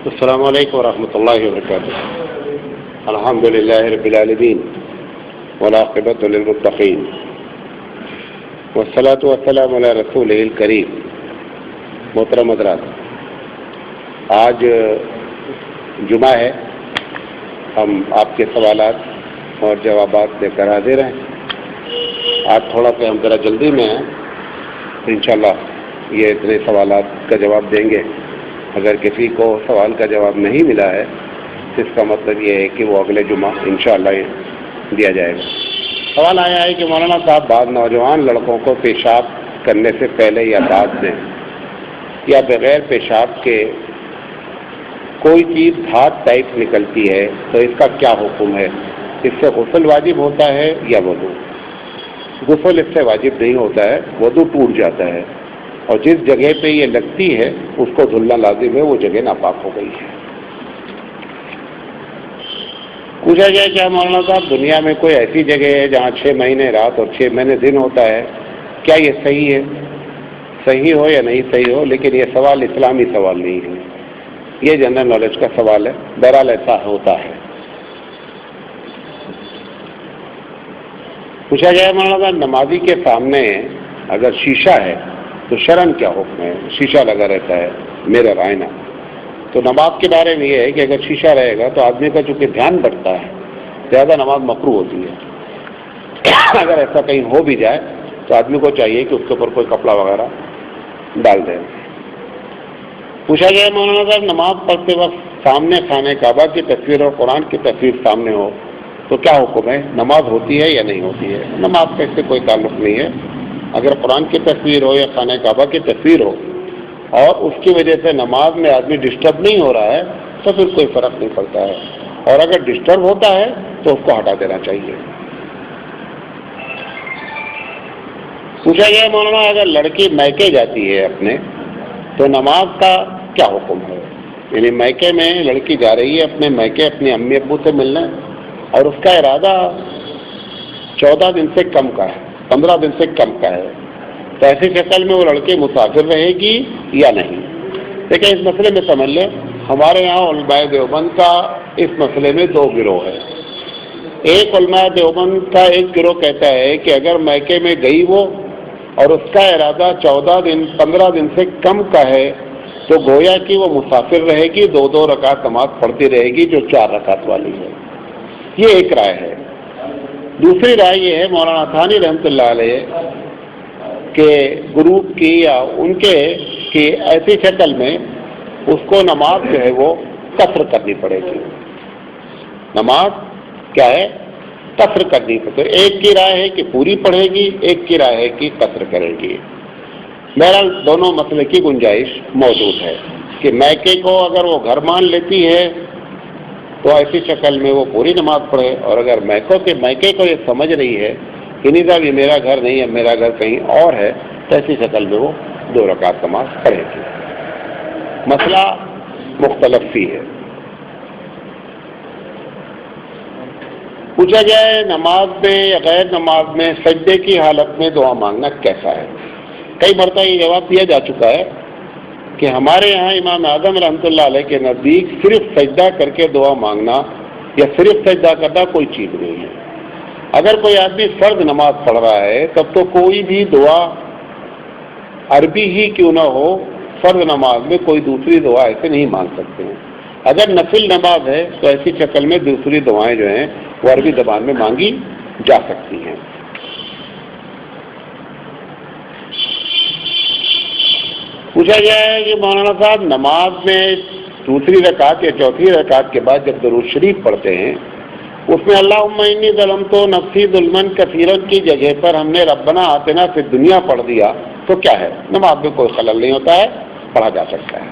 السلام علیکم ورحمۃ اللہ وبرکاتہ. الحمد للہ رب العالمین والعاقبۃ للمتقین والصلاۃ والسلام علی رسولہ الکریم. محترم حضرات، آج جمعہ ہے. ہم آپ کے سوالات اور جوابات لے کر حاضر ہیں. آج تھوڑا سا ہم ذرا جلدی میں ہیں. انشاءاللہ یہ اتنے سوالات کا جواب دیں گے. اگر کسی کو سوال کا جواب نہیں ملا ہے تو اس کا مطلب یہ ہے کہ وہ اگلے جمعہ انشاءاللہ دیا جائے گا. سوال آیا ہے کہ مولانا صاحب، بعض نوجوان لڑکوں کو پیشاب کرنے سے پہلے یا بعد میں یا بغیر پیشاب کے کوئی چیز ہاتھ ٹائپ نکلتی ہے تو اس کا کیا حکم ہے؟ اس سے غسل واجب ہوتا ہے یا وضو؟ غسل اس سے واجب نہیں ہوتا ہے، وضو ٹوٹ جاتا ہے. اور جس جگہ پہ یہ لگتی ہے اس کو دھلنا لازم ہے، وہ جگہ ناپاک ہو گئی ہے. پوچھا گیا کیا مولانا صاحب دنیا میں کوئی ایسی جگہ ہے جہاں 6 مہینے رات اور 6 مہینے دن ہوتا ہے؟ کیا یہ صحیح ہے؟ صحیح ہو یا نہیں صحیح ہو، لیکن یہ سوال اسلامی سوال نہیں ہے، یہ جنرل نالج کا سوال ہے. بہرحال ایسا ہوتا ہے. پوچھا گیا مولانا صاحب نمازی کے سامنے اگر شیشہ ہے تو شرعاً کیا حکم ہے؟ شیشہ لگا رہتا ہے، میرر آئینہ. تو نماز کے بارے میں یہ ہے کہ اگر شیشہ رہے گا تو آدمی کا چونکہ دھیان بڑھتا ہے، زیادہ نماز مکروہ ہوتی ہے. اگر ایسا کہیں ہو بھی جائے تو آدمی کو چاہیے کہ اس کے اوپر کوئی کپڑا وغیرہ ڈال دے. پوچھا گیا مولانا صاحب نماز پڑھتے وقت سامنے خانہ کعبہ کی تصویر اور قرآن کی تصویر سامنے ہو تو کیا حکم ہے؟ نماز ہوتی ہے یا نہیں ہوتی ہے؟ نماز کا اس سے کوئی تعلق نہیں ہے. اگر قرآن کی تصویر ہو یا خانہ کعبہ کی تصویر ہو اور اس کی وجہ سے نماز میں آدمی ڈسٹرب نہیں ہو رہا ہے تو پھر کوئی فرق نہیں پڑتا ہے. اور اگر ڈسٹرب ہوتا ہے تو اس کو ہٹا دینا چاہیے. پوچھا گیا مولانا اگر لڑکی میکے جاتی ہے اپنے تو نماز کا کیا حکم ہے؟ یعنی میکے میں لڑکی جا رہی ہے اپنے میکے اپنے امی ابو سے ملنے اور اس کا ارادہ 14 دن سے کم کا ہے، 15 دن سے کم کا ہے، تو ایسی شکل میں وہ لڑکی مسافر رہے گی یا نہیں؟ دیکھیں اس مسئلے میں سمجھ لیں ہمارے یہاں علماء دیوبند کا اس مسئلے میں 2 گروہ ہے. ایک علماء دیوبند کا ایک گروہ کہتا ہے کہ اگر میکے میں گئی وہ اور اس کا ارادہ 14 دن 15 دن سے کم کا ہے تو گویا کہ وہ مسافر رہے گی، 2 رکعت نماز پڑھتی رہے گی جو 4 رکعت والی ہے. یہ ایک رائے ہے. دوسری رائے یہ ہے مولانا ثانی رحمۃ اللہ علیہ کہ گروپ کی یا ان کے کی ایسی شکل میں اس کو نماز جو ہے وہ قصر کرنی پڑے گی. نماز کیا ہے؟ قصر کرنی پڑے گی. ایک کی رائے ہے کہ پوری پڑھے گی، ایک کی رائے ہے کہ قصر کرے گی. بہرحال دونوں مسئلے کی گنجائش موجود ہے کہ میکے کو اگر وہ گھر مان لیتی ہے تو ایسی شکل میں وہ پوری نماز پڑھے، اور اگر میکے کو یہ سمجھ رہی ہے کہ نہیں صاحب یہ میرا گھر نہیں ہے، میرا گھر کہیں اور ہے، تو ایسی شکل میں وہ 2 رکعت نماز پڑھے گی. مسئلہ مختلف ہی ہے. پوچھا گیا ہے نماز میں یا غیر نماز میں سجدے کی حالت میں دعا مانگنا کیسا ہے؟ کئی مرتبہ یہ جواب دیا جا چکا ہے کہ ہمارے یہاں امام اعظم رحمۃ اللہ علیہ کے نزدیک صرف سجدہ کر کے دعا مانگنا یا صرف سجدہ کرنا کوئی چیز نہیں ہے. اگر کوئی آدمی فرض نماز پڑھ رہا ہے تب تو کوئی بھی دعا عربی ہی کیوں نہ ہو، فرض نماز میں کوئی دوسری دعا ایسے نہیں مانگ سکتے ہیں. اگر نفل نماز ہے تو ایسی شکل میں دوسری دعائیں جو ہیں وہ عربی زبان میں مانگی جا سکتی ہیں. پوچھا گیا ہے کہ مولانا صاحب نماز میں دوسری رکعت یا چوتھی رکعت کے بعد جب درود شریف پڑھتے ہیں اس میں اللہم انی ظلمت نفسی ظلما کثیرا کی جگہ پر ہم نے ربنا آتنا فی الدنیا پڑھ دیا تو کیا ہے؟ نماز میں کوئی خلل نہیں ہوتا ہے، پڑھا جا سکتا ہے.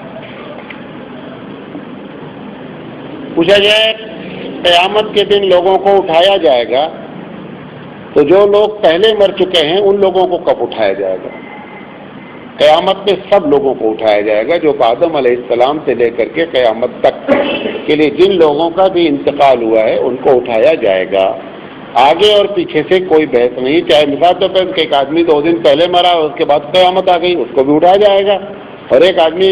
پوچھا گیا ہے قیامت کے دن لوگوں کو اٹھایا جائے گا تو جو لوگ پہلے مر چکے ہیں ان لوگوں کو کب اٹھایا جائے گا؟ قیامت میں سب لوگوں کو اٹھایا جائے گا جو آدم علیہ السلام سے لے کر کے قیامت تک کے لیے جن لوگوں کا بھی انتقال ہوا ہے ان کو اٹھایا جائے گا. آگے اور پیچھے سے کوئی بحث نہیں. چاہے مثال طور پر ایک آدمی 2 دن پہلے مرا اس کے بعد قیامت آ گئی، اس کو بھی اٹھایا جائے گا. اور ایک آدمی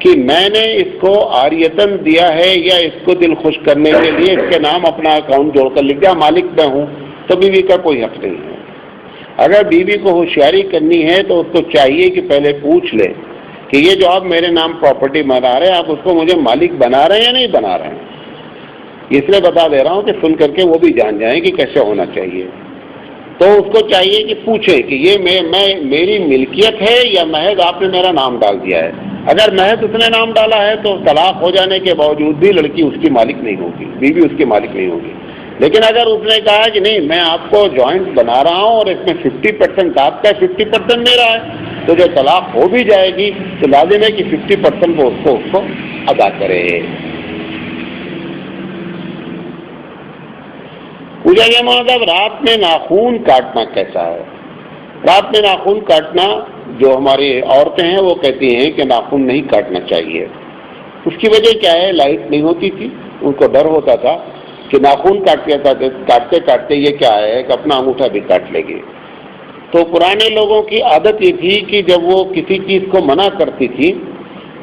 کہ میں نے اس کو عاریتن دیا ہے یا اس کو دل خوش کرنے کے لیے اس کے نام اپنا اکاؤنٹ جوڑ کر لکھ دیا مالک میں ہوں، تو بیوی کا کوئی حق نہیں ہے۔ اگر بیوی کو ہوشیاری کرنی ہے تو اس کو چاہیے کہ پہلے پوچھ لے کہ یہ جو آپ میرے نام پراپرٹی بنا رہے ہیں آپ اس کو مجھے مالک بنا رہے ہیں یا نہیں بنا رہے ہیں۔ اس لیے بتا دے رہا ہوں کہ سن کر کے وہ بھی جان جائیں کہ کیسے ہونا چاہیے۔ تو اس کو چاہیے کہ پوچھے کہ یہ میری ملکیت ہے یا محض آپ نے میرا نام ڈال دیا ہے۔ اگر محض اس نے نام ڈالا ہے تو طلاق ہو جانے کے باوجود بھی لڑکی اس کی مالک نہیں ہوگی، بیوی اس کی مالک نہیں ہوگی۔ لیکن اگر اس نے کہا کہ نہیں میں آپ کو جوائنٹ بنا رہا ہوں اور اس میں 50% آپ کا 50% میرا ہے، تو جو طلاق ہو بھی جائے گی تو لازم ہے کہ 50% وہ اس کو ادا کرے۔ پوچھا گیا مولانا صاحب رات میں ناخون کاٹنا کیسا ہے؟ رات میں ناخون کاٹنا جو ہماری عورتیں ہیں وہ کہتی ہیں کہ ناخون نہیں کاٹنا چاہیے۔ اس کی وجہ کیا ہے؟ لائٹ نہیں ہوتی تھی، ان کو ڈر ہوتا تھا کہ ناخون کاٹتے کاٹتے یہ کیا ہے کہ اپنا انگوٹھا بھی کاٹ لے گی۔ تو پرانے لوگوں کی عادت یہ تھی کہ جب وہ کسی چیز کو منع کرتی تھی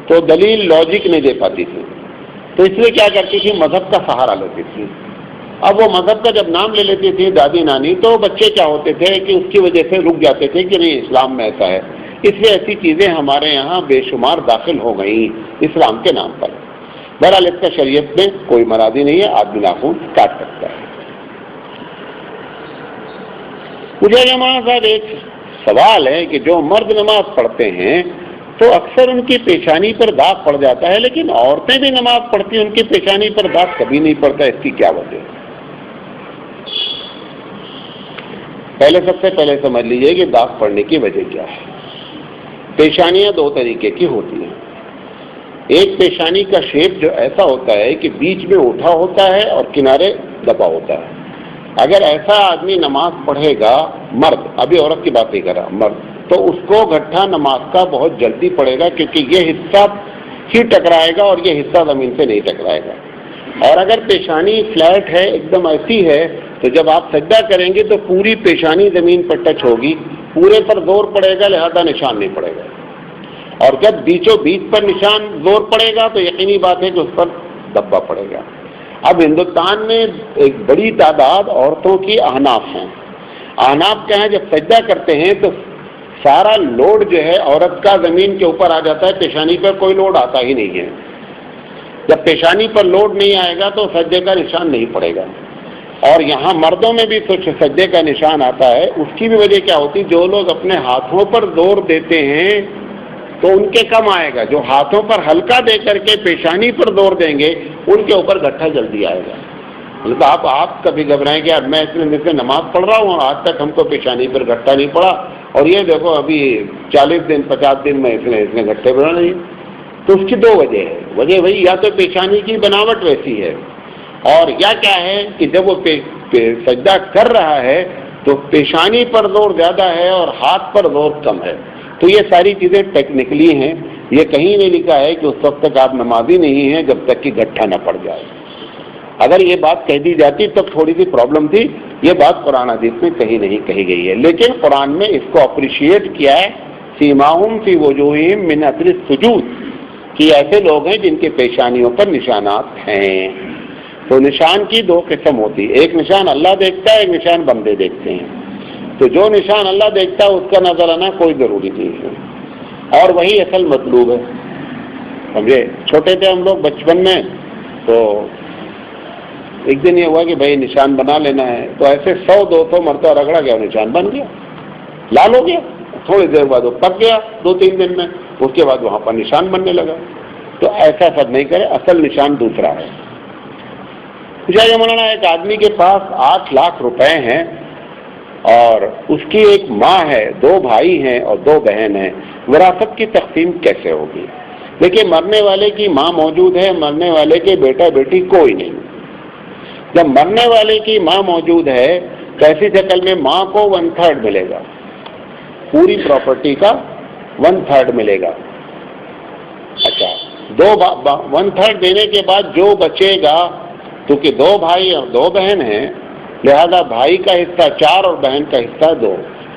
تو دلیل لاجک نہیں دے پاتی تھی، تو اس لیے کیا کرتی تھی مذہب کا سہارا لیتی تھی۔ اب وہ مذہب کا جب نام لے لیتی تھی دادی نانی تو بچے کیا ہوتے تھے کہ اس کی وجہ سے رک جاتے تھے کہ نہیں اسلام میں ایسا ہے، اس لیے ایسی چیزیں ہمارے یہاں بے شمار داخل ہو گئیں اسلام کے نام پر۔ بہرحال اس کا شریعت میں کوئی مرادی نہیں ہے، آدمی ناخون کاٹ سکتا ہے۔ مجھے مولانا صاحب ایک سوال ہے کہ جو مرد نماز پڑھتے ہیں تو اکثر ان کی پیشانی پر داغ پڑ جاتا ہے، لیکن عورتیں بھی نماز پڑھتی ہیں ان کی پیشانی پر داغ کبھی نہیں پڑتا، اس کی کیا وجہ ہے؟ سب سے پہلے سمجھ لیجئے کہ داغ پڑنے کی وجہ کیا ہے۔ پیشانیاں دو طریقے کی ہوتی ہیں۔ ایک پیشانی کا شیپ جو ایسا ہوتا ہے کہ بیچ میں اٹھا ہوتا ہے اور کنارے دبا ہوتا ہے۔ اگر ایسا آدمی نماز پڑھے گا مرد، ابھی عورت کی بات نہیں کر رہا، مرد، تو اس کو گٹھا نماز کا بہت جلدی پڑے گا کیونکہ یہ حصہ ہی ٹکرائے گا اور یہ حصہ زمین سے نہیں ٹکرائے گا۔ اور اگر پیشانی فلیٹ ہے ایک دم ایسی ہے تو جب آپ سجدہ کریں گے تو پوری پیشانی زمین پر ٹچ ہوگی، پورے پر زور پڑے گا لہذا نشان نہیں پڑے گا، اور جب بیچوں بیچ پر نشان زور پڑے گا تو یقینی بات ہے کہ اس پر دبا پڑے گا۔ اب ہندوستان میں ایک بڑی تعداد عورتوں کی احناف ہیں۔ احناف کیا ہے؟ جب سجدہ کرتے ہیں تو سارا لوڈ جو ہے عورت کا زمین کے اوپر آ جاتا ہے، پیشانی پر کوئی لوڈ آتا ہی نہیں ہے۔ جب پیشانی پر لوڈ نہیں آئے گا تو سجدے کا نشان نہیں پڑے گا۔ اور یہاں مردوں میں بھی کچھ سجدے کا نشان آتا ہے، اس کی بھی وجہ کیا ہوتی؟ جو لوگ اپنے ہاتھوں پر زور دیتے ہیں تو ان کے کم آئے گا، جو ہاتھوں پر ہلکا دے کر کے پیشانی پر زور دیں گے ان کے اوپر گٹھا جلدی آئے گا۔ مطلب آپ کبھی گھبرائیں کہ میں اتنے دن سے نماز پڑھ رہا ہوں اور آج تک ہم کو پیشانی پر گٹھا نہیں پڑا، اور یہ دیکھو ابھی 40 دن 50 دن میں اتنے گٹھے بنا نہیں۔ تو اس کی دو وجہ ہے۔ وجہ وہی یا تو پیشانی کی بناوٹ ویسی ہے، اور یا کیا ہے کہ جب وہ سجدہ کر رہا ہے تو پیشانی پر زور زیادہ ہے اور ہاتھ پر زور کم ہے۔ تو یہ ساری چیزیں ٹیکنیکلی ہیں، یہ کہیں نہیں لکھا ہے کہ اس وقت تک آپ نمازی نہیں ہیں جب تک کہ گٹھا نہ پڑ جائے۔ اگر یہ بات کہہ دی جاتی تب تھوڑی سی پرابلم تھی، یہ بات قرآن حدیث میں کہیں نہیں کہی گئی ہے، لیکن قرآن میں اس کو اپریشیٹ کیا ہے، سیماہم فی وجوہہم من اثر السجود، کہ ایسے لوگ ہیں جن کے پیشانیوں پر نشانات ہیں۔ تو نشان کی دو قسم ہوتی، ایک نشان اللہ دیکھتا ہے، ایک نشان بندے دیکھتے ہیں۔ تو جو نشان اللہ دیکھتا ہے اس کا نظر آنا کوئی ضروری نہیں ہے، اور وہی اصل مطلوب ہے۔ سمجھے؟ چھوٹے تھے ہم لوگ بچپن میں، تو ایک دن یہ ہوا کہ بھائی نشان بنا لینا ہے، تو ایسے 100-200 مرتبہ رگڑا گیا، نشان بن گیا، لال ہو گیا، تھوڑی دیر بعد وہ پک گیا 2-3 دن میں، اس کے بعد وہاں پر نشان بننے لگا۔ تو ایسا سب نہیں کرے، اصل نشان دوسرا ہے۔ یہ مولانا ایک آدمی کے پاس 8 لاکھ روپے ہیں اور اس کی ایک ماں ہے، 2 بھائی ہیں اور 2 بہن ہیں، وراثت کی تقسیم کیسے ہوگی؟ دیکھیے مرنے والے کی ماں موجود ہے، مرنے والے کے بیٹا بیٹی کوئی نہیں۔ جب مرنے والے کی ماں موجود ہے تو ایسی شکل میں ماں کو 1/3 ملے گا، پوری پراپرٹی کا 1/3 ملے گا۔ اچھا 1/3 دینے کے بعد جو بچے گا، کیونکہ 2 بھائی اور 2 بہن ہیں لہذا بھائی کا حصہ 4 اور بہن کا حصہ 2،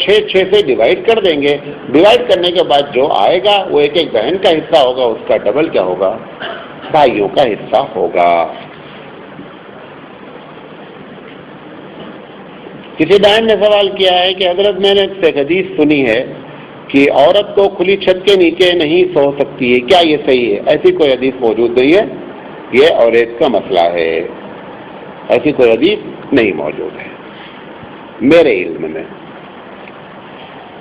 6, 6 سے ڈیوائڈ کر دیں گے. ڈیوائڈ کرنے کے بعد جو آئے گا وہ ایک ایک بہن کا حصہ ہوگا, اس کا ڈبل کیا ہوگا؟ بھائیوں کا حصہ ہوگا. کسی بہن نے سوال کیا ہے کہ حضرت میں نے ایک حدیث سنی ہے کہ عورت کو کھلی چھت کے نیچے نہیں سو سکتی ہے, کیا یہ صحیح ہے؟ ایسی کوئی حدیث موجود نہیں ہے, یہ عورت کا مسئلہ ہے, ایسی کوئی حدیث نہیں موجود ہے میرے علم میں.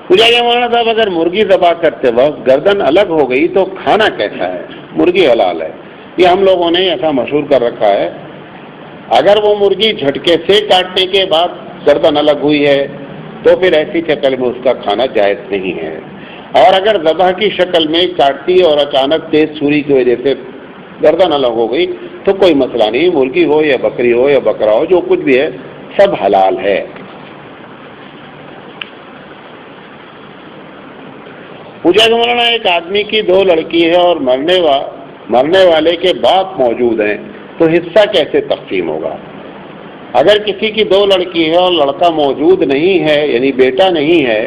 پوچھا گیا مولانا صاحب اگر مرغی ذبح کرتے وقت گردن الگ ہو گئی تو کھانا کیسا ہے؟ مرغی حلال ہے, یہ ہم لوگوں نے ایسا مشہور کر رکھا ہے. اگر وہ مرغی جھٹکے سے کاٹنے کے بعد گردن الگ ہوئی ہے تو پھر ایسی شکل میں اس کا کھانا جائز نہیں ہے. اور اگر ذبح کی شکل میں کاٹتی اور اچانک تیز چھری کی وجہ سے گردن الگ ہو گئی تو کوئی مسئلہ نہیں, مرغی ہو یا بکری ہو یا بکرا ہو, جو کچھ بھی ہے سب حلال ہے. پوچھا کہ مولانا ایک آدمی کی 2 لڑکی ہے اور مرنے والے کے باپ موجود ہیں تو حصہ کیسے تقسیم ہوگا؟ اگر کسی کی 2 لڑکی ہے اور لڑکا موجود نہیں ہے یعنی بیٹا نہیں ہے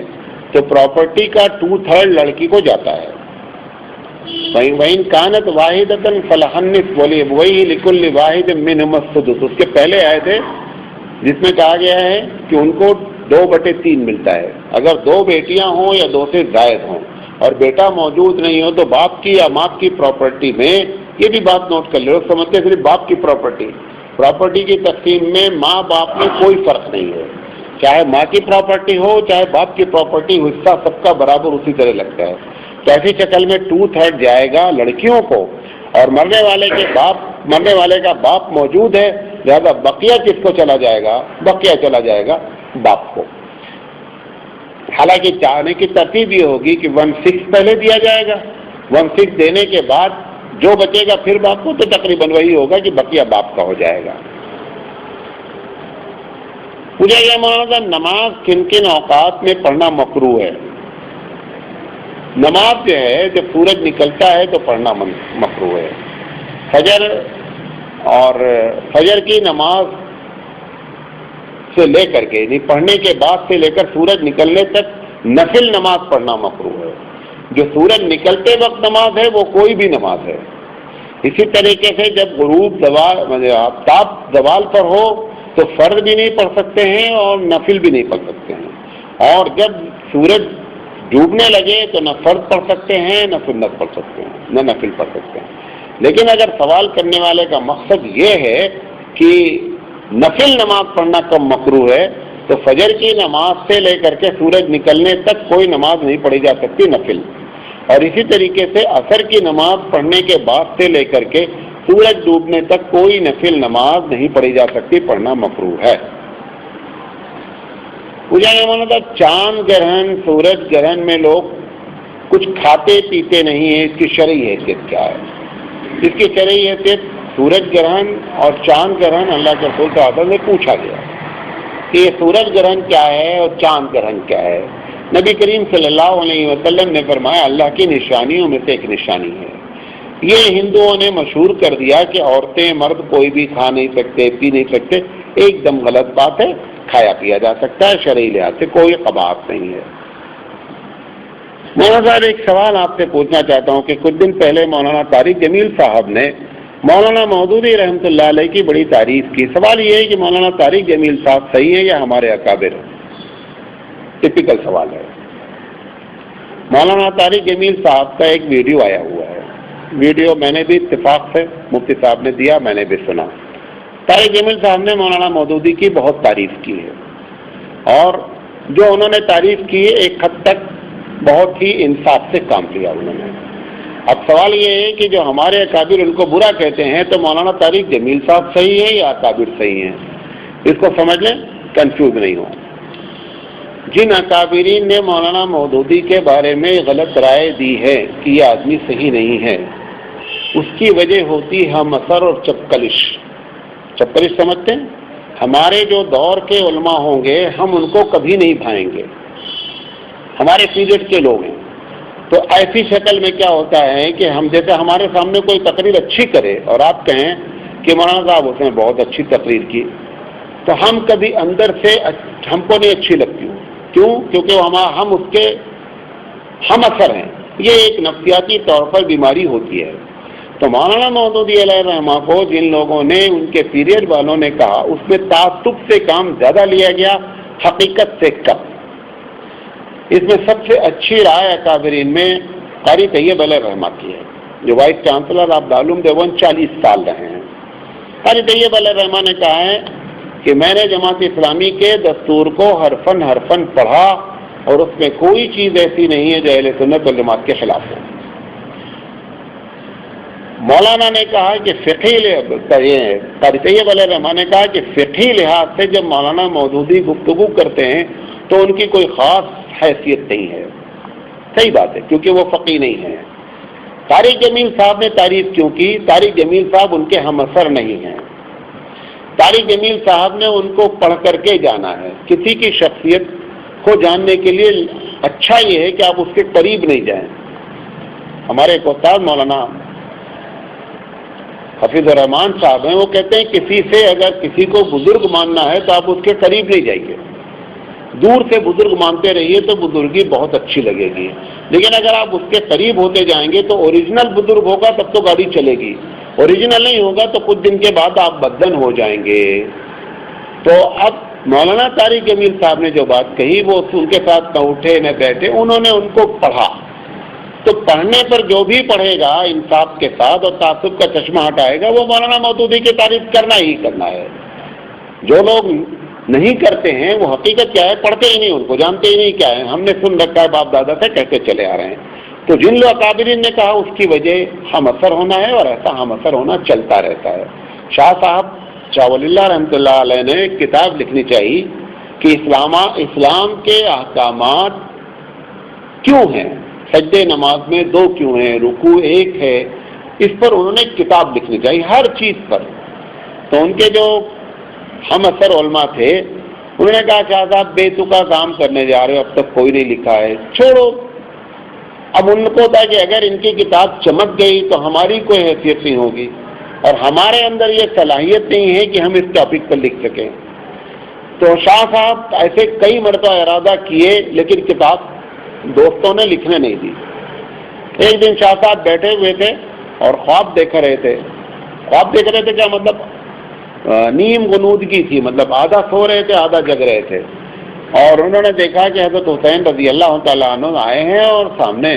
تو پراپرٹی کا 2/3 لڑکی کو جاتا ہے. وَإِن كَانَتْ وَاحِدَةً فَلَهَا النِّصْفُ وَلِأَبَوَيْهِ لِكُلِّ وَاحِدٍ مِّنْهُمَا السُّدُسُ. اس کے پہلے آئے تھے جس میں کہا گیا ہے کہ ان کو 2/3 ملتا ہے. اگر 2 بیٹیاں ہوں یا 2 سے زائد ہوں اور بیٹا موجود نہیں ہو تو باپ کی یا ماں کی پراپرٹی میں, یہ بھی بات نوٹ کر لو, سمجھتے ہیں صرف باپ کی پراپرٹی کی تقسیم میں ماں باپ میں کوئی فرق نہیں ہے, چاہے ماں کی پراپرٹی ہو چاہے باپ کی پراپرٹی, حصہ سب کا برابر اسی طرح لگتا ہے. تو ایسی شکل میں 2/3 جائے گا لڑکیوں کو, اور مرنے والے کا باپ موجود ہے, لہذا بقیہ کس کو چلا جائے گا؟ بقیہ چلا جائے گا باپ کو. حالانکہ چاہنے کی ترتیب یہ ہوگی کہ 1/6 پہلے دیا جائے گا, 1/6 دینے کے بعد جو بچے گا پھر باپ کو, تو تقریباً وہی ہوگا کہ بقیہ باپ کا ہو جائے گا. پوچھا گیا مولانا نماز کن کن اوقات میں پڑھنا مکروہ ہے؟ نماز جو ہے جب سورج نکلتا ہے تو پڑھنا مکروہ ہے. فجر کی نماز سے لے کر کے یعنی پڑھنے کے بعد سے لے کر سورج نکلنے تک نفل نماز پڑھنا مکروہ ہے. جو سورج نکلتے وقت نماز ہے وہ کوئی بھی نماز ہے. اسی طریقے سے جب غروب آفتاب زوال پر ہو تو فرض بھی نہیں پڑھ سکتے ہیں اور نفل بھی نہیں پڑھ سکتے ہیں, اور جب سورج ڈوبنے لگے تو نہ فرض پڑھ سکتے ہیں نہ سنت پڑھ سکتے ہیں نہ نفل پڑھ سکتے ہیں. لیکن اگر سوال کرنے والے کا مقصد یہ ہے کہ نفل نماز پڑھنا کم مکروہ ہے تو فجر کی نماز سے لے کر کے سورج نکلنے تک کوئی نماز نہیں پڑھی جا سکتی نفل, اور اسی طریقے سے عصر کی نماز پڑھنے کے بعد سے لے کر کے سورج ڈوبنے تک کوئی نفل نماز نہیں پڑھی جا سکتی, پڑھنا مکروہ ہے. مولانا چاند گرہن سورج گرہن میں لوگ کچھ کھاتے پیتے نہیں ہیں, اس کی شرعی حیثیت کیا ہے؟ اس کی شرعی حیثیت سورج گرہن اور چاند گرہن اللہ کے رسول صلی اللہ علیہ وسلم سے پوچھا گیا کہ یہ سورج گرہن کیا ہے اور چاند گرہن کیا ہے. نبی کریم صلی اللہ علیہ وسلم نے فرمایا اللہ کی نشانیوں میں سے ایک نشانی ہے. یہ ہندوؤں نے مشہور کر دیا کہ عورتیں مرد کوئی بھی کھا نہیں سکتے پی نہیں سکتے, ایک دم غلط بات ہے, کھایا پیا جا سکتا ہے, شرعی لحاظ سے کوئی قباحت نہیں ہے. مولانا صاحب ایک سوال آپ سے پوچھنا چاہتا ہوں کہ کچھ دن پہلے مولانا طارق جمیل صاحب نے مولانا مودودی رحمۃ اللہ علیہ کی بڑی تعریف کی. سوال یہ ہے کہ مولانا طارق جمیل صاحب صحیح ہے یا ہمارے اکابر؟ ٹپیکل سوال ہے. مولانا طارق جمیل صاحب کا ایک ویڈیو آیا ہوا ہے, ویڈیو میں نے بھی اتفاق سے مفتی صاحب نے دیا, میں نے بھی سنا. طارق جمیل صاحب نے مولانا مودودی کی بہت تعریف کی ہے, اور جو انہوں نے تعریف کی ہے ایک حد تک بہت ہی انصاف سے کام کیا انہوں نے. اب سوال یہ ہے کہ جو ہمارے اکابر ان کو برا کہتے ہیں تو مولانا طارق جمیل صاحب صحیح ہے یا اکابر صحیح ہیں؟ اس کو سمجھ لیں, کنفیوز نہیں ہو. جن اکابرین نے مولانا مودودی کے بارے میں غلط رائے دی ہے کہ یہ آدمی صحیح نہیں ہے, اس کی وجہ ہوتی ہم اثر اور چپکلش. چپکلش سمجھتے ہیں؟ ہمارے جو دور کے علماء ہوں گے ہم ان کو کبھی نہیں بھائیں گے, ہمارے پیریڈ کے لوگ ہیں. تو ایسی شکل میں کیا ہوتا ہے کہ ہم جیسے ہمارے سامنے کوئی تقریر اچھی کرے اور آپ کہیں کہ مولانا صاحب اس نے بہت اچھی تقریر کی, تو ہم کبھی اندر سے ہم کو نہیں اچھی لگتی ہوں, کیوں؟ کیونکہ ہم اس کے ہم اثر ہیں. یہ ایک نفسیاتی طور پر بیماری ہوتی ہے. تو مولانا مودودی علیہ الرحمہ کو جن لوگوں نے ان کے پیریڈ والوں نے کہا اس میں تعصب سے کام زیادہ لیا گیا حقیقت سے کم. اس میں سب سے اچھی رائے اکابرین میں قاری طیب علیہ الرحمہ کی ہے جو vice chancellor of Darul Uloom Deoband 40 سال رہے ہیں. قاری طیب علیہ الرحمہ نے کہا ہے کہ میں نے جماعت اسلامی کے دستور کو حرفن پڑھا اور اس میں کوئی چیز ایسی نہیں ہے جو اہل سنت والجماعت کے خلاف ہے. مولانا نے کہا کہ قاری طیب علیہ الرحمہ نے کہا کہ فقہی لحاظ سے جب مولانا مودودی گفتگو کرتے ہیں تو ان کی کوئی خاص حیثیت نہیں ہے. صحیح بات ہے کیونکہ وہ فقی نہیں ہے. طارق جمیل صاحب نے تعریف کیوں کی؟ طارق جمیل صاحب ان کے ہم اثر نہیں ہیں. طارق جمیل صاحب نے ان کو پڑھ کر کے جانا ہے. کسی کی شخصیت کو جاننے کے لیے اچھا یہ ہے کہ آپ اس کے قریب نہیں جائیں. ہمارے ایک استاد مولانا حفیظ الرحمان صاحب ہیں، وہ کہتے ہیں کسی سے اگر کسی کو بزرگ ماننا ہے تو آپ اس کے قریب نہیں جائیے، دور سے بزرگ مانتے رہیے تو بزرگی بہت اچھی لگے گی. لیکن اگر آپ اس کے قریب ہوتے جائیں گے تو اوریجنل بزرگ ہوگا تب تو گاڑی چلے گی، اوریجنل نہیں ہوگا تو کچھ دن کے بعد آپ بدن ہو جائیں گے. تو اب مولانا طارق جمیل صاحب نے جو بات کہی وہ ان کے ساتھ نہ اٹھے نہ بیٹھے، انہوں نے ان کو پڑھا. تو پڑھنے پر جو بھی پڑھے گا انصاف کے ساتھ اور تعصب کا چشمہ ہٹائے گا وہ مولانا مودودی کی تعریف کرنا ہی کرنا ہے. جو لوگ نہیں کرتے ہیں وہ حقیقت کیا ہے پڑھتے ہی نہیں، ان کو جانتے ہی نہیں کیا ہے. ہم نے سن رکھا ہے باپ دادا سے کہتے چلے آ رہے ہیں. تو جن لوگ اکابرین نے کہا اس کی وجہ ہم اثر ہونا ہے اور ایسا ہم اثر ہونا چلتا رہتا ہے. شاہ صاحب شاہ ولی اللہ رحمۃ اللہ علیہ نے کتاب لکھنی چاہیے کہ اسلام کے احکامات کیوں ہیں، سجدے نماز میں 2 کیوں ہیں، رکوع 1 ہے. اس پر انہوں نے کتاب لکھنی چاہیے ہر چیز پر. تو ان کے جو ہم اثر علماء تھے انہوں نے کہا شاہ صاحب بے تکا کام کرنے جا رہے ہو، اب تک کوئی نہیں لکھا ہے، چھوڑو. اب ان کو تھا کہ اگر ان کی کتاب چمک گئی تو ہماری کوئی حیثیت نہیں ہوگی اور ہمارے اندر یہ صلاحیت نہیں ہے کہ ہم اس ٹاپک پر لکھ سکیں. تو شاہ صاحب ایسے کئی مرتبہ ارادہ کیے لیکن کتاب دوستوں نے لکھنے نہیں دی. ایک دن شاہ صاحب بیٹھے ہوئے تھے اور خواب دیکھ رہے تھے. خواب دیکھ رہے تھے کیا مطلب نیم غنودگی تھی، مطلب آدھا سو رہے تھے آدھا جگ رہے تھے. اور انہوں نے دیکھا کہ حضرت حسین رضی اللہ تعالیٰ عنہ آئے ہیں اور سامنے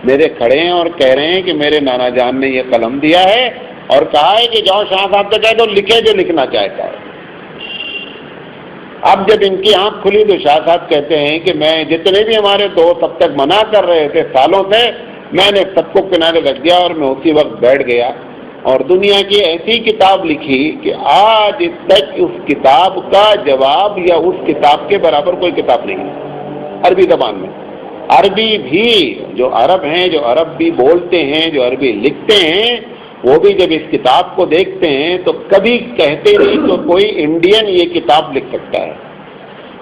میرے کھڑے ہیں اور کہہ رہے ہیں کہ میرے نانا جان نے یہ قلم دیا ہے اور کہا ہے کہ جاؤ شاہ صاحب سے کہہ دو لکھے جو لکھنا چاہتا ہے. اب جب ان کی آنکھ کھلی تو شاہ صاحب کہتے ہیں کہ میں جتنے بھی ہمارے دوست اب تک منع کر رہے تھے سالوں سے، میں نے سب کو کنارے رکھ دیا اور میں اسی وقت بیٹھ گیا اور دنیا کی ایسی کتاب لکھی کہ آج تک اس کتاب کا جواب یا اس کتاب کے برابر کوئی کتاب نہیں ہے عربی زبان میں. عربی بھی جو عرب ہیں، جو عرب بھی بولتے ہیں، جو عربی لکھتے ہیں، وہ بھی جب اس کتاب کو دیکھتے ہیں تو کبھی کہتے نہیں تو کوئی انڈین یہ کتاب لکھ سکتا ہے.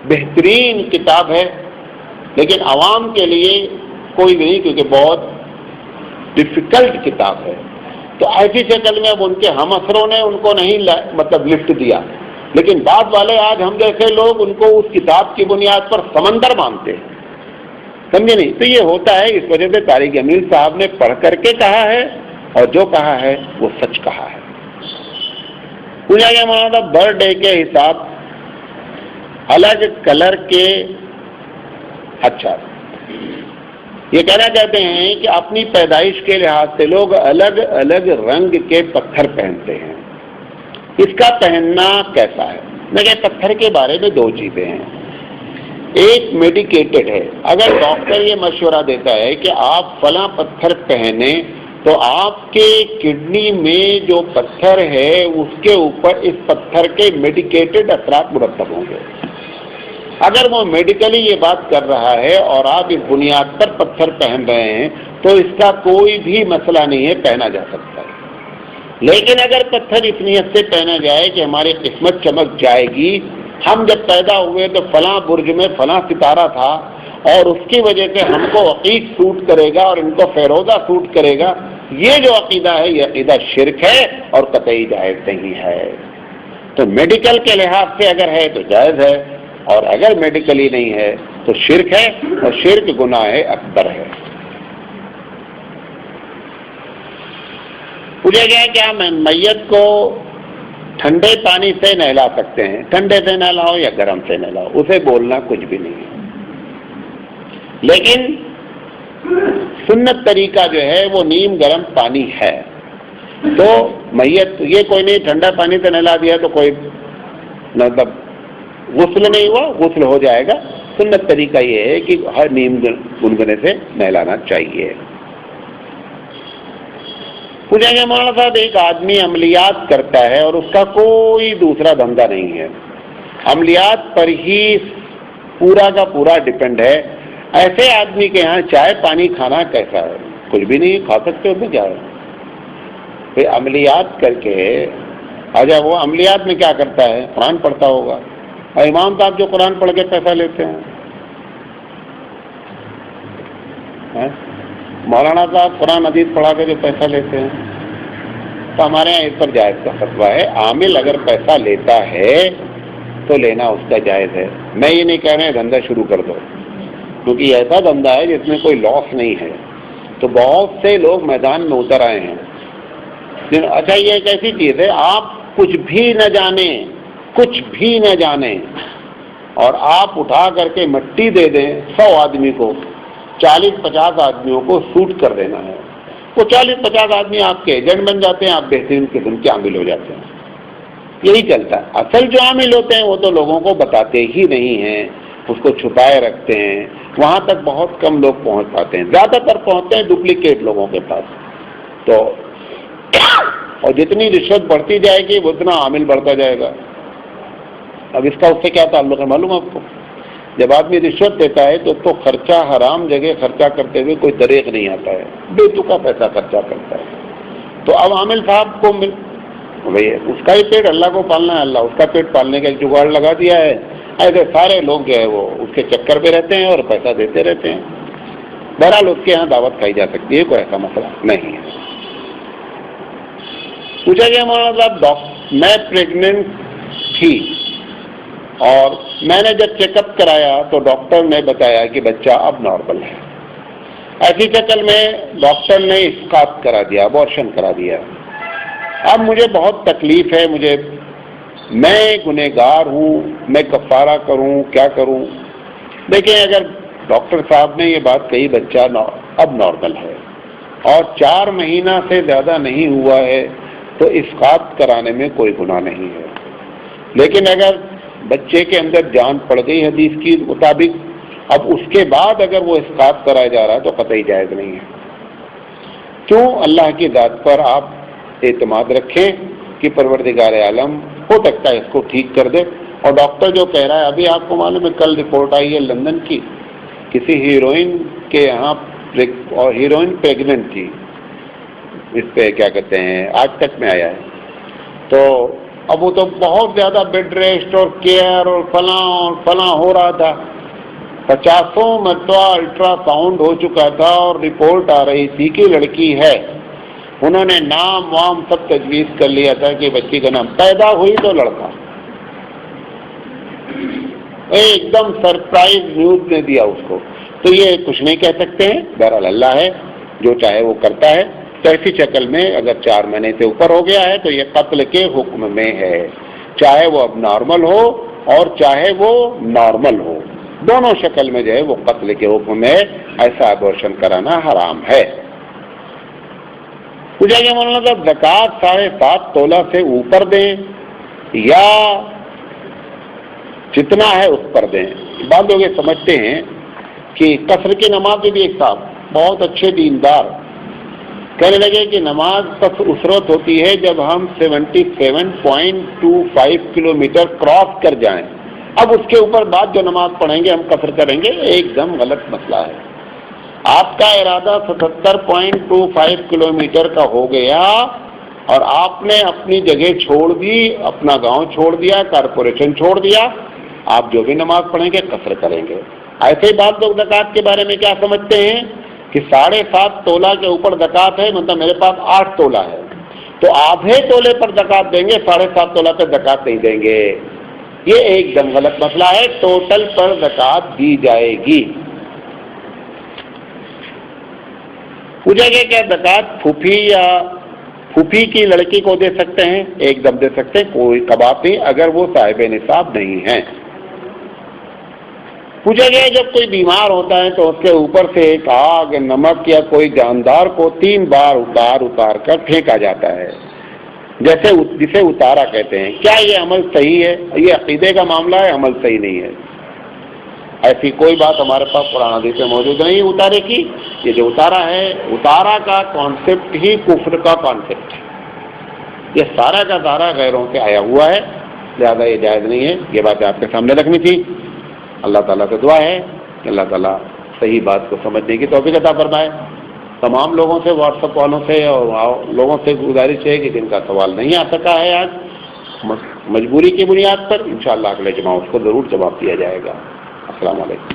بہترین کتاب ہے لیکن عوام کے لیے کوئی نہیں کیونکہ بہت ڈفیکلٹ کتاب ہے. تو ایسی شکل میں اب ان کے ہم اثروں نے ان کو نہیں مطلب لفٹ دیا، لیکن بعد والے آج ہم جیسے لوگ ان کو اس کتاب کی بنیاد پر سمندر مانتے ہیں. سمجھے نہیں؟ تو یہ ہوتا ہے اس وجہ سے طارق جمیل صاحب نے پڑھ کر کے کہا ہے اور جو کہا ہے وہ سچ کہا ہے. پوچھا گیا مولانا برتھ ڈے کے حساب الگ کلر کے، اچھا یہ کہنا چاہتے ہیں کہ اپنی پیدائش کے لحاظ سے لوگ الگ الگ رنگ کے پتھر پہنتے ہیں، اس کا پہننا کیسا ہے؟ لیکن پتھر کے بارے میں 2 چیزیں ہیں. ایک میڈیکیٹڈ ہے، اگر ڈاکٹر یہ مشورہ دیتا ہے کہ آپ فلاں پتھر پہنیں تو آپ کے کڈنی میں جو پتھر ہے اس کے اوپر اس پتھر کے میڈیکیٹڈ اثرات مرتب ہوں گے. اگر وہ میڈیکلی یہ بات کر رہا ہے اور آپ اس بنیاد پر پتھر پہن رہے ہیں تو اس کا کوئی بھی مسئلہ نہیں ہے، پہنا جا سکتا ہے. لیکن اگر پتھر اس نیت سے پہنا جائے کہ ہماری قسمت چمک جائے گی، ہم جب پیدا ہوئے تو فلاں برج میں فلاں ستارہ تھا اور اس کی وجہ سے ہم کو عقیق سوٹ کرے گا اور ان کو فیروزہ سوٹ کرے گا، یہ جو عقیدہ ہے یہ عقیدہ شرک ہے اور قطعی جائز نہیں ہے. تو میڈیکل کے لحاظ سے اگر ہے تو جائز ہے اور اگر میڈیکلی نہیں ہے تو شرک ہے، اور شرک گناہ اکبر ہے۔ پوچھا گیا کیا میت کو ٹھنڈے پانی سے نہلا سکتے ہیں؟ ٹھنڈے سے نہلاؤ یا گرم سے نہلاؤ، اسے بولنا کچھ بھی نہیں ہے، لیکن سنت طریقہ جو ہے وہ نیم گرم پانی ہے۔ تو میت یہ کوئی نہیں ٹھنڈا پانی سے نہلا دیا تو کوئی مطلب غسل نہیں ہوا، غسل ہو جائے گا۔ سنت طریقہ یہ ہے کہ ہر نیم گنگنے سے نہلانا چاہیے۔ پوچھیں گے مولانا صاحب ایک آدمی عملیات کرتا ہے اور اس کا کوئی دوسرا دھندا نہیں ہے، عملیات پر ہی پورا کا پورا ڈپینڈ ہے، ایسے آدمی کے یہاں چائے پانی کھانا کیسا ہے؟ کچھ بھی نہیں کھا سکتے، اس میں کیا ہے؟ پھر عملیات کر کے آجا وہ عملیات میں کیا کرتا ہے؟ قرآن پڑھتا ہوگا، اور امام صاحب جو قرآن پڑھ کے پیسہ لیتے ہیں، مولانا صاحب قرآن حدیث پڑھا کے جو پیسہ لیتے ہیں، تو ہمارے یہاں اس پر جائز کا فتویٰ ہے۔ عامل اگر پیسہ لیتا ہے تو لینا اس کا جائز ہے۔ میں یہ نہیں کہہ رہے دھندا شروع کر دو، کیونکہ یہ ایسا دھندا ہے جس میں کوئی لاس نہیں ہے، تو بہت سے لوگ میدان میں اتر آئے ہیں۔ اچھا یہ ایک ایسی چیز ہے، آپ کچھ بھی نہ جانیں، کچھ بھی نہ جانیں، اور آپ اٹھا کر کے مٹی دے دیں 100 آدمی کو، 40-50 آدمیوں کو سوٹ کر دینا ہے، وہ 40-50 آدمی آپ کے ایجنٹ بن جاتے ہیں، آپ بہترین قسم کے عامل ہو جاتے ہیں۔ یہی چلتا ہے۔ اصل جو عامل ہوتے ہیں وہ تو لوگوں کو بتاتے ہی نہیں ہیں، اس کو چھپائے رکھتے ہیں، وہاں تک بہت کم لوگ پہنچ پاتے ہیں، زیادہ تر پہنچتے ہیں ڈپلیکیٹ لوگوں کے پاس۔ تو اور جتنی رشوت بڑھتی جائے گی وہ اتنا عامل بڑھتا جائے گا۔ اب اس کا اس سے کیا تعلق ہے معلوم آپ کو؟ جب آدمی رشوت دیتا ہے تو خرچہ حرام جگہ خرچہ کرتے ہوئے کوئی دریغ نہیں آتا ہے، بے تکا پیسہ خرچہ کرتا ہے۔ تو اب عامل صاحب کو اس کا ہی پیٹ اللہ کو پالنا ہے، اللہ اس کا پیٹ پالنے کا ایک جگاڑ لگا دیا ہے۔ ایسے سارے لوگ جو ہے وہ اس کے چکر پہ رہتے ہیں اور پیسہ دیتے رہتے ہیں۔ بہرحال اس کے یہاں دعوت کھائی جا سکتی ہے، کوئی ایسا مسئلہ نہیں ہے۔ پوچھا گیا مولانا صاحب میں پریگننٹ تھی اور میں نے جب چیک اپ کرایا تو ڈاکٹر نے بتایا کہ بچہ اب نارمل ہے۔ ایسی شکل میں ڈاکٹر نے اسقاط کرا دیا، ابورشن کرا دیا۔ اب مجھے بہت تکلیف ہے، میں گنہگار ہوں، میں کفارہ کروں کیا کروں؟ دیکھیں اگر ڈاکٹر صاحب نے یہ بات کہی بچہ اب نارمل ہے اور 4 مہینہ سے زیادہ نہیں ہوا ہے تو اسقاط کرانے میں کوئی گناہ نہیں ہے، لیکن اگر بچے کے اندر جان پڑ گئی حدیث کی مطابق، اب اس کے بعد اگر وہ اسقاط کرایا جا رہا ہے تو قطعی جائز نہیں ہے۔ کیوں؟ اللہ کی ذات پر آپ اعتماد رکھیں کہ پروردگار عالم ہو سکتا ہے اس کو ٹھیک کر دے۔ اور ڈاکٹر جو کہہ رہا ہے، ابھی آپ کو معلوم ہے کل رپورٹ آئی ہے لندن کی، کسی ہیروئن کے یہاں، اور ہیروئن پریگننٹ تھی، اس پہ کیا کہتے ہیں آج تک میں آیا ہے، تو اب وہ تو بہت زیادہ بیڈ ریسٹ اور کیئر اور فلاں ہو رہا تھا، 50 مرتبہ الٹرا ساؤنڈ ہو چکا تھا اور رپورٹ آ رہی تھی کہ لڑکی ہے۔ انہوں نے نام وام سب تجویز کر لیا تھا کہ بچی کا نام، پیدا ہوئی تو لڑکا، ایک دم سرپرائز نیوز نے دیا اس کو۔ تو یہ کچھ نہیں کہہ سکتے ہیں، بہرحال اللہ ہے جو چاہے وہ کرتا ہے۔ تو ایسی شکل میں اگر 4 مہینے سے اوپر ہو گیا ہے تو یہ قتل کے حکم میں ہے، چاہے وہ اب نارمل ہو اور چاہے وہ نارمل ہو، دونوں شکل میں جو ہے وہ قتل کے حکم میں، ایسا ابورشن کرانا حرام ہے۔ پوچھا گیا مولانا صاحب زکوٰۃ 7.5 تولہ سے اوپر دیں یا جتنا ہے اس پر دیں؟ بعض لوگ یہ سمجھتے ہیں کہ قصر کی نماز بھی ایک صاحب بہت اچھے دیندار کہنے لگے کہ نماز بس اس وقت ہوتی ہے جب ہم 77.25 کلومیٹر کراس کر جائیں، اب اس کے اوپر بعد جو نماز پڑھیں گے ہم قصر کریں گے۔ ایک دم غلط مسئلہ ہے۔ آپ کا ارادہ 77.25 کلومیٹر کا ہو گیا اور آپ نے اپنی جگہ چھوڑ دی، اپنا گاؤں چھوڑ دیا، کارپوریشن چھوڑ دیا، آپ جو بھی نماز پڑھیں گے قصر کریں گے۔ ایسے ہی بات لوگ زکوٰۃ کے بارے میں کیا سمجھتے ہیں کہ 7.5 تولہ کے اوپر زکوٰۃ ہے، مطلب میرے پاس 8 تولہ ہے تو آدھے تولے پر زکوٰۃ دیں گے، 7.5 تولہ پہ زکوٰۃ نہیں دیں گے۔ یہ ایک دم غلط مسئلہ ہے. ٹوٹل پر زکوٰۃ دی جائے گی. پوچھا گیا کیا زکوٰۃ پھوپھی یا پھوپھی کی لڑکی کو دے سکتے ہیں؟ ایک دم دے سکتے ہیں, کوئی کباب نہیں, اگر وہ صاحب نصاب نہیں ہے. پوچھا گیا جب کوئی بیمار ہوتا ہے تو اس کے اوپر سے ایک آگ نمک یا کوئی جاندار کو 3 بار اتار کر پھینکا جاتا ہے, جیسے جسے اتارا کہتے ہیں. کیا یہ عمل صحیح ہے؟ یہ عقیدے کا معاملہ ہے, عمل صحیح نہیں ہے. ایسی کوئی بات ہمارے پاس قرآن حدیث میں موجود نہیں اتارے کی. یہ جو اتارا ہے, اتارا کا کانسیپٹ ہی کفر کا کانسیپٹ ہے. یہ سارا کا سارا غیروں سے آیا ہوا ہے, لہذا یہ جائز نہیں ہے. یہ بات آپ کے سامنے رکھنی تھی. اللہ تعالیٰ سے دعا ہے کہ اللہ تعالیٰ صحیح بات کو سمجھنے کی توفیق عطا فرمائے. تمام لوگوں سے, واٹس ایپ والوں سے اور لوگوں سے گزارش ہے کہ جن کا سوال نہیں آ سکا ہے آج مجبوری کی بنیاد پر, انشاءاللہ اگلے جمعہ اس کو ضرور جواب دیا جائے گا. السلام علیکم.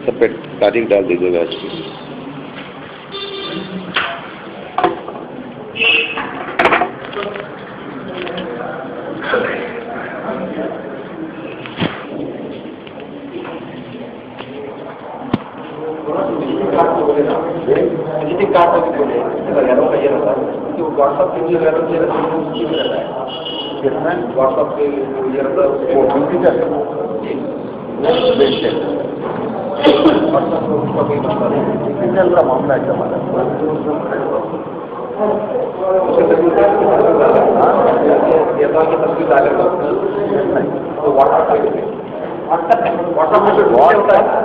سب پہ تاریخ ڈال دیجیے گا اس کی.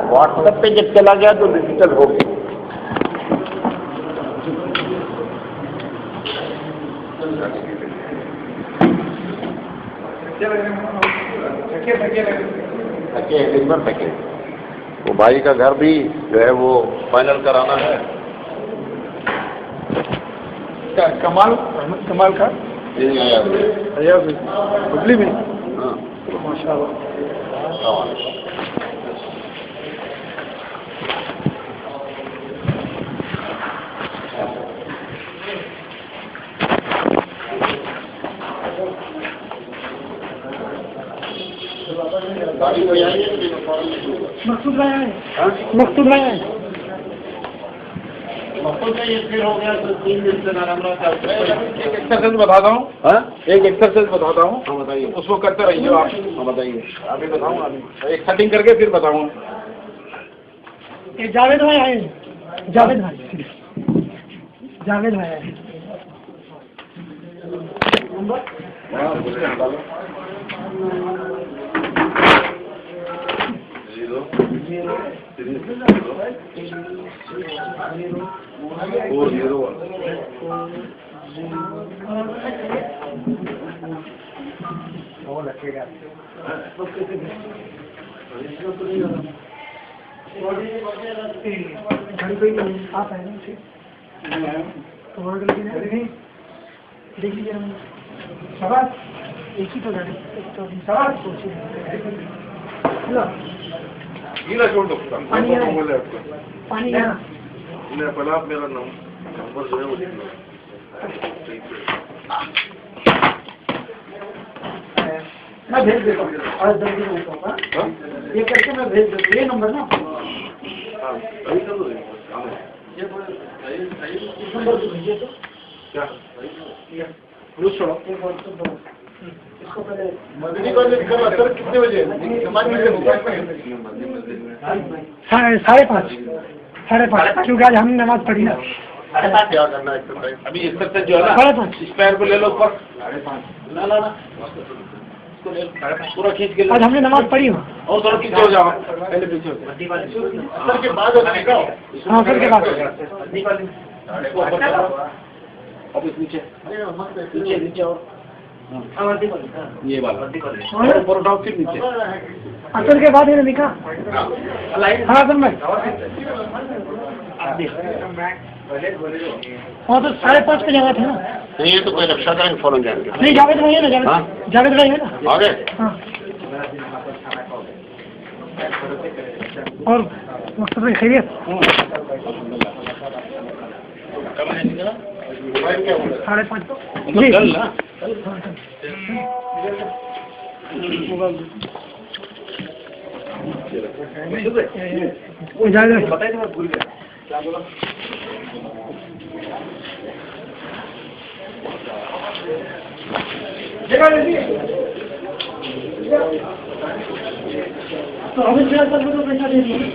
واٹس ایپ پہ جب چلا گیا تو ڈیجیٹل ہو گیا. وہ بھائی کا گھر بھی جو ہے وہ فائنل کرانا ہے. کمال احمد کمال کا ببلی میں. ہاں ماشاء اللہ. مقصود رہا ہے, مقصود رہا ہے. ایکسرسائز بتاتا ہوں, ایک ایکسرسائز بتاتا ہوں, بتائیے. اس کو کرتے رہیے آپ. بتائیے. ابھی بتاؤں, ابھی ایک سیٹنگ کر کے پھر بتاؤں. جاوید بھائی آئے, جاوید بھائی, جاوید بھائی آئے. آپ آئے دیکھ لیجیے. سوال ایک ہی تو سوال پانی پہلا آپ میرا نمبر جو ہے وہ لکھ لو. میں بھیج دیتا ہوں اور یہ کر کے میں بھیج دیتا ہوں. یہ نمبر نا نمبر بھیجیے تو کیا چھوڑو. اس کو پہلے کتنے بجے 5:30 کیونکہ آج ہم نے نماز پڑھی نا. کیا کرنا ہے ابھی ایکسرسائز جو ہے نا اسپیر کو لے لو اوپر. پورا کھینچ کے آج ہم نے نماز پڑھی ہوں. اور تھوڑا پیچھے ہو جاؤ, پہلے پیچھے ہو جاؤ. ہاں سر کے بعد نیچے نیچے نیچے اور یہ والا پروٹا پھر نیچے اصل کے بعد نکا. ہاں سر میں ہاں تو 5:30 پہ جانا تھا نا. نہیں ہے تو کوئی رکشا کریں گے, فوراً جائیں گے. نہیں جاوید بھائی ہے نا, جاوید بھائی ہے نا. آگے ہاں اور مقصد خیریت.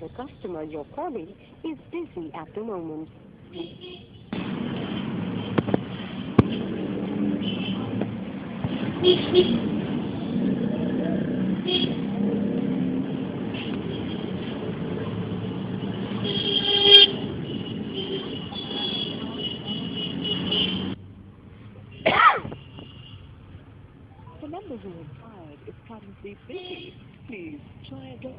The customer you're calling is busy at the moment. The number you have tried is currently busy. Please try again.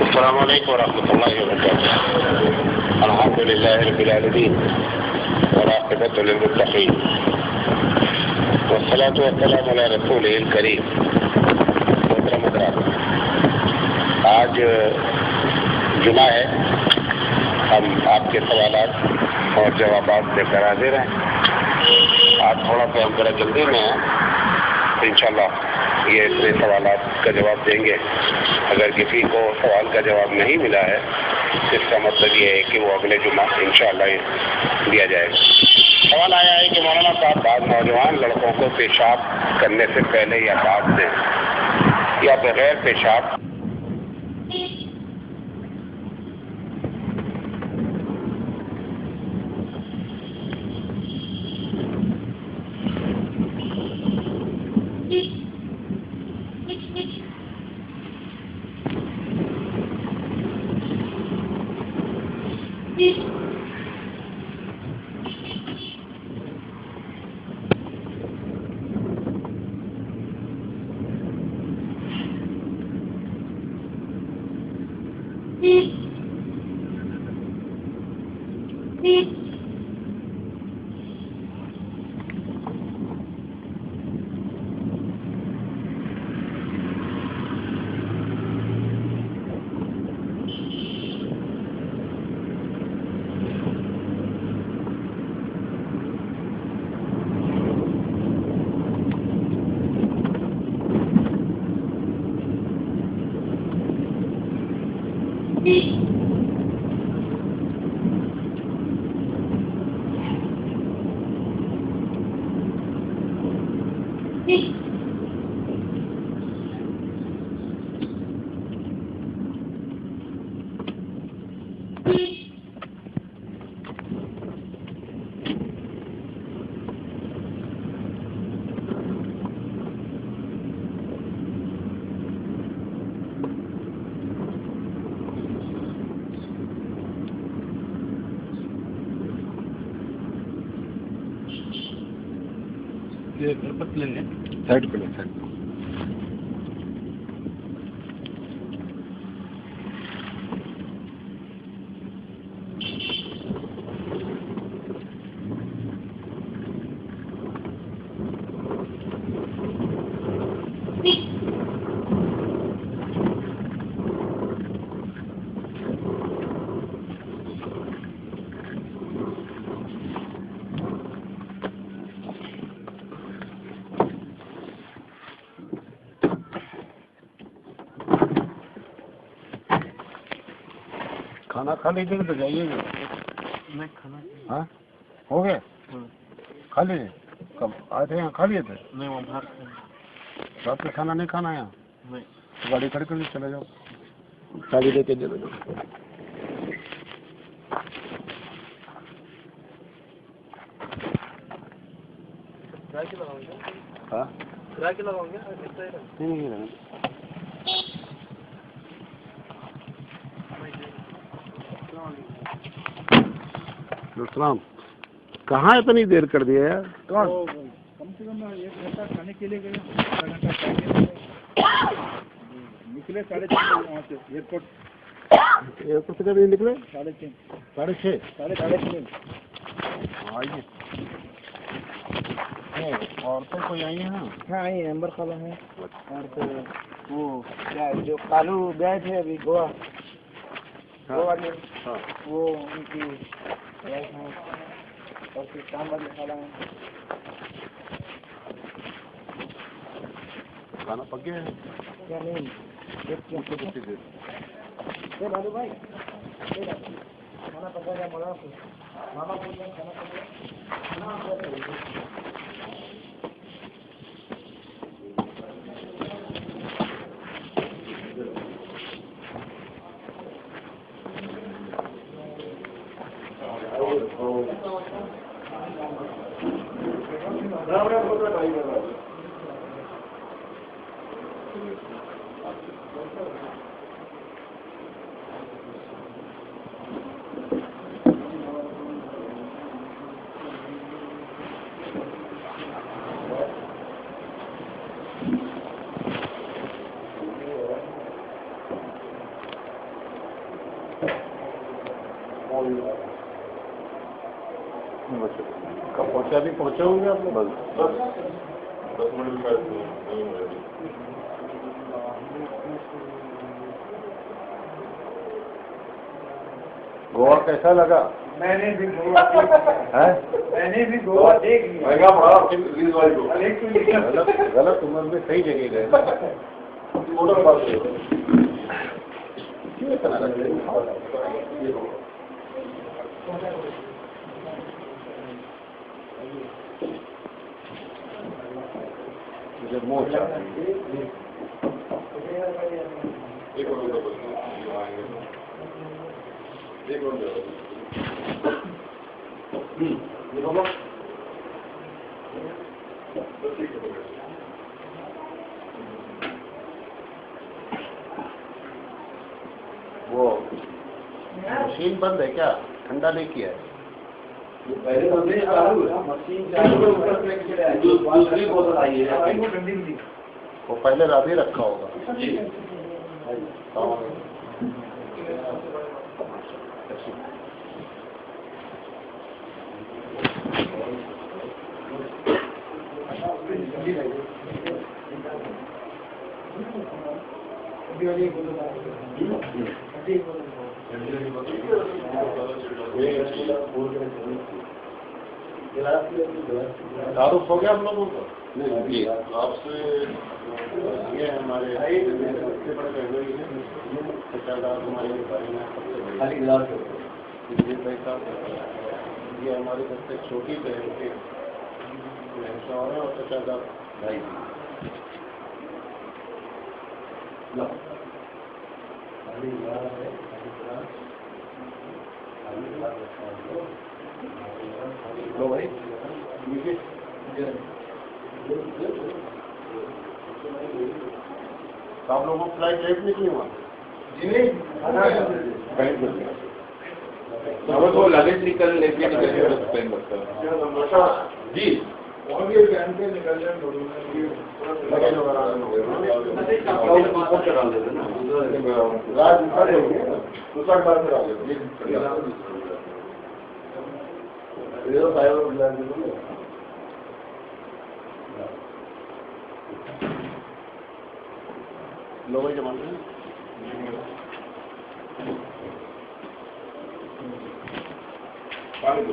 السلام علیکم ورحمۃ اللہ وبرکاتہ. الحمد للہ رب العالمین والعاقبۃ للمتقین والصلاۃ والسلام علی رسولہ الکریم. محترم حضرات، آج جمعہ ہے. ہم آپ کے سوالات اور جوابات لے کر حاضر ہیں. آج تھوڑا سا ہم ذرا جلدی میں ہیں. انشاءاللہ یہ اتنے سوالات کا جواب دیں گے. اگر کسی کو سوال کا جواب نہیں ملا ہے اس کا مطلب یہ ہے کہ وہ اگلے جمعہ انشاءاللہ دیا جائے گا. سوال آیا ہے کہ مولانا صاحب بعض نوجوان لڑکوں کو پیشاب کرنے سے پہلے یا بعد میں یا بغیر پیشاب سائڈ پہ لیں. سائڈ پہ کھانا کھا لیجیے گا تو جائیے گا. میں کھانا ہاں ہو گیا. کھا لیجیے. کب آئے تھے یہاں کھا لیے تھے؟ نہیں وہاں باہر رات کا کھانا نہیں کھانا یہاں؟ نہیں. گاڑی کھڑی کر لی چلے جاؤ. گاڑی لے کے چلے جاؤ. کرایہ کیا لگاؤں گے؟ ہاں کرایہ کیا لگاؤں گے؟ نہیں. السلام. کہاں اتنی دیر کر دیا یار؟ کم سے کم 1 گھنٹہ کھانے کے لیے گئے. آدھا گھنٹہ چاہیے. نکلے 3:30 وہاں سے ایئرپورٹ سے کبھی نکلے 3:30 6:30 آئیے. عورتیں کوئی آئی ہیں؟ ہاں آئی ہیں. امبر خالہ ہیں اور پھر وہ کیا جو کالو گئے تھے ابھی گوا والے وہ ان کی وائف ہیں اور پھر شام والی خالہ ہیں. کھانا پک گیا ہے کیا نہیں لالو بھائی کھانا پکا گیا. ماما بول رہے ہیں کھانا پکا. کب پہنچے؟ ابھی پہنچے ہوں گے آپ لوگ؟ بس 10 منٹ بھی شاید نہیں ہوئے ابھی. گوا کیسا لگا؟ میں نے بھی گوا دیکھ لیا. مہنگا پڑا ریلیز والی کو. غلط عمر میں صحیح جگہ گئے. موٹر پاس مجھے موچ آتی ہے. وہ مشین بند ہے کیا؟ ٹھنڈا نہیں کیا ہے؟ دوسری بوتل آئی ہے. وہ پہلے رابطے رکھا ہوگا. تعارف ہو گیا ہم لوگوں کو؟ جی آپ سے یہ ہمارے سب سے بڑے فیملی ہیں. ہمارے یہ ہماری سب سے چھوٹی بہن کے شوہر ہیں اور چچا کا بھائی. لو بھائی آپ لوگوں کو فلائٹ لیٹ نکلی وہاں؟ تو لگیج نکل لے کے جی لو بھائی جمع پانی دو.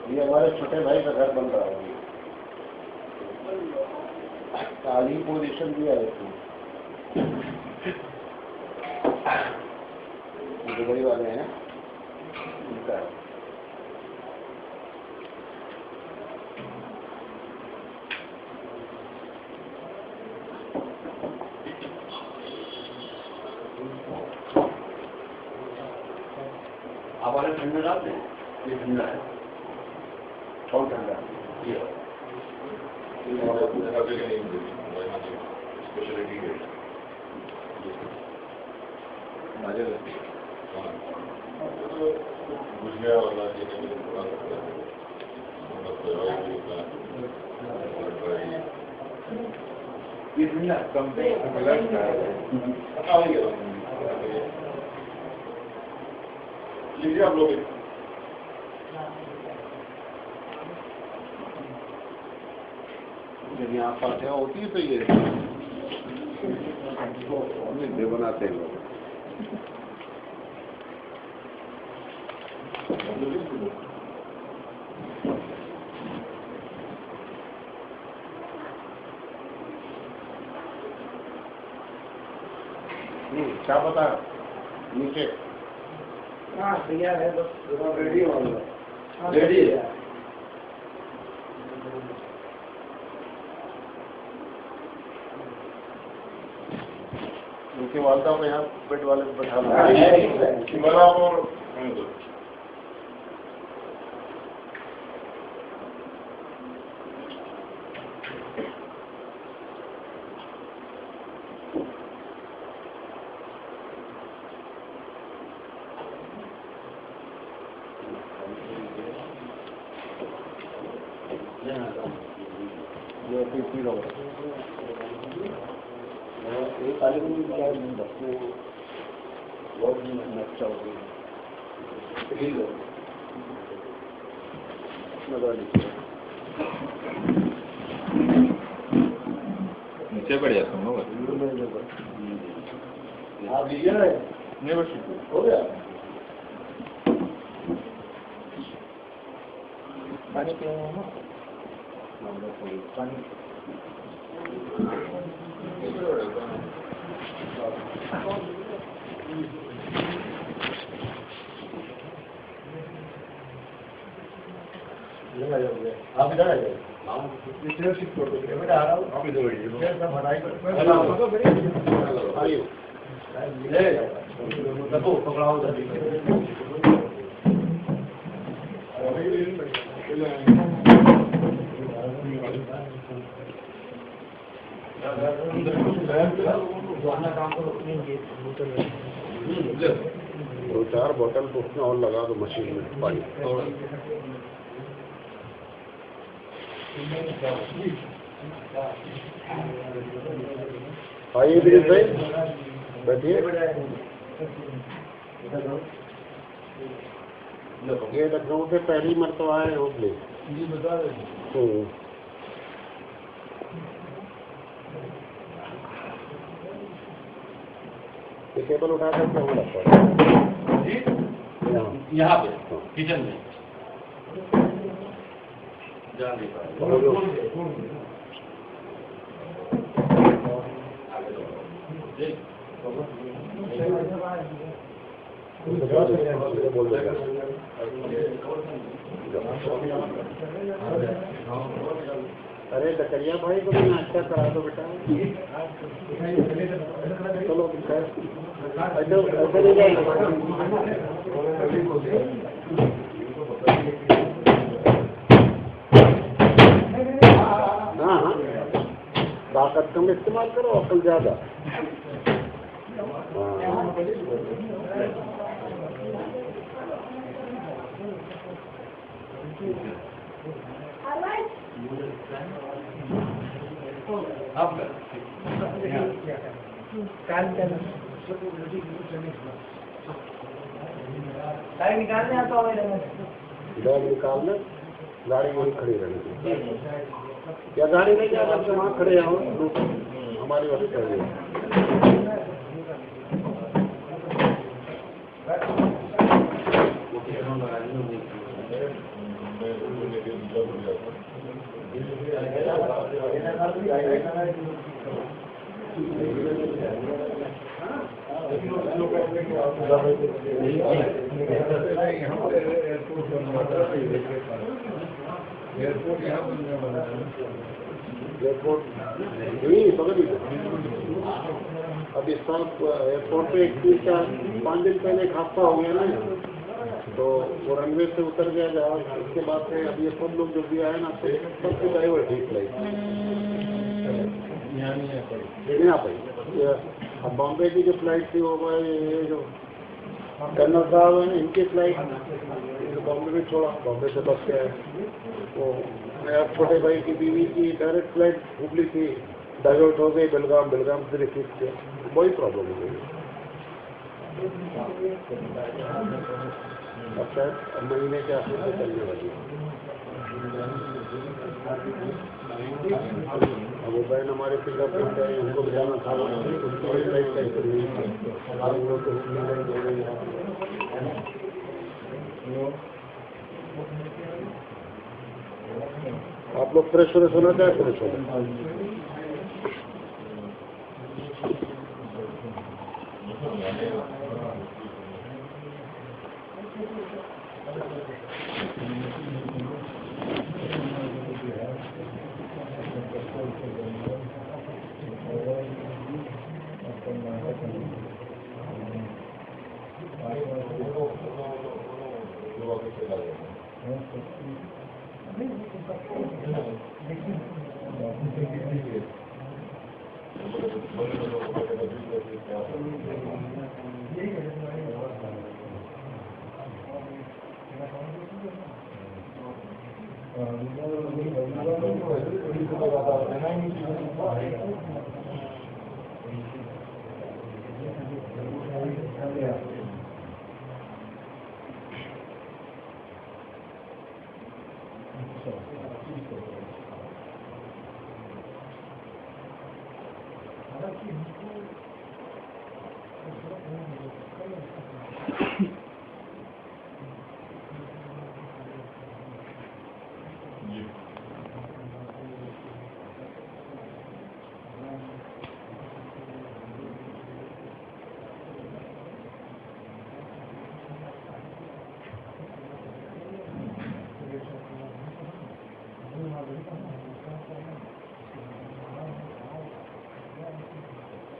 یہ ہمارے چھوٹے بھائی کا گھر بن رہا ہے. تعلیم پوزیشن بھی ہے دبئی والے ہیں ان کا. ہمارے ٹھنڈا ڈالتے ہیں. یہ ٹھنڈا ہے. بہت ٹھنڈا ہے. اسپیشلٹی ہے گجیا والا یہ ٹھنڈا لیجیے آپ لوگ. جب یہاں فاتحہ ہوتی ہے تو یہ بناتے ہیں لوگ. کیا پتا نیچے تیار ہے بس ریڈی ہوگا. ریڈی ہے. ان کی والدہ کو یہاں بیڈ والے کو بٹھا لوں. جو پی لوگ ایک تعلیم کیا بچوں بہت اچھا ہوگی نیچے پڑ جاتا ہوں آپ لیجیے نا نہیں بس ہو گیا پانی پیے پانی آپ ادھر آ جائے بیٹا آ رہا ہوں آپ ادھر پکڑاؤ دو چار بوتل تو اس میں اور لگا دو مشین میں پانی آئیے بھی بھائی بیٹھیے یہ لکھنؤ سے پہلی مرتبہ آئے ہو پلیز یہ ٹیبل اٹھا کر کے ہم رکھا یہاں پہ کچن میں بول دے گا ارے زکریا بھائی کو بھی ناشتہ کرا دو بیٹا چلو ایسے نہیں جائے ہاں ہاں طاقت کم استعمال کرو عقل زیادہ نکالنے آتا ہوئے بیگ نکالنا گاڑی وہیں کھڑی رہنے کی یا گاڑی نہیں جا کر وہاں کھڑے ہوں ہماری وقت چاہیے اب اس سال ایئرپورٹ پہ 5 دن پہلے ایک حادثہ ہو گیا نا تو وہ رن وے سے اتر گیا جہاز اس کے بعد سے اب یہ سب لوگ جو بھی آئے نا سب سے ڈائیورٹ ہی فلائٹ نہیں آ پائی اب بامبے کی جو فلائٹ تھی وہ یہ جو کرنل صاحب ہیں ان کی فلائٹ بامبے میں چھوڑا بامبے سے بس کے آئے وہ چھوٹے بھائی کی بیوی کی ڈائریکٹ فلائٹ ہبلی تھی ڈائیورٹ ہو گئی بلگام سے ریسیو کیا بڑی پرابلم ہو گئی اب شاید مہینے کے آخر میں چلنے والی اب وہ بہن ہمارے فنگر پرنٹ ہے ان کو بھی جانا تھا آپ لوگ فریش فریش ہونا چاہے فریش ہونا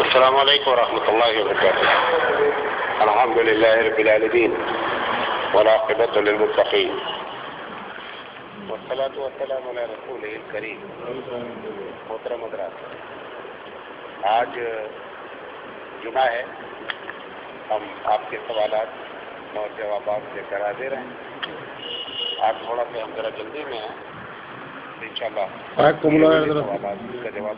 السلام علیکم ورحمۃ اللہ وبرکاتہ. الحمد للہ رب العالمین والعاقبۃ للمتقین والصلاۃ والسلام علی رسولہ الکریم. محترم حضرات، آج جمعہ ہے. ہم آپ کے سوالات اور جوابات لے کر دے رہے ہیں. آج تھوڑا سا ہم ذرا جلدی میں ہیں. انشاءاللہ سوالات کا جواب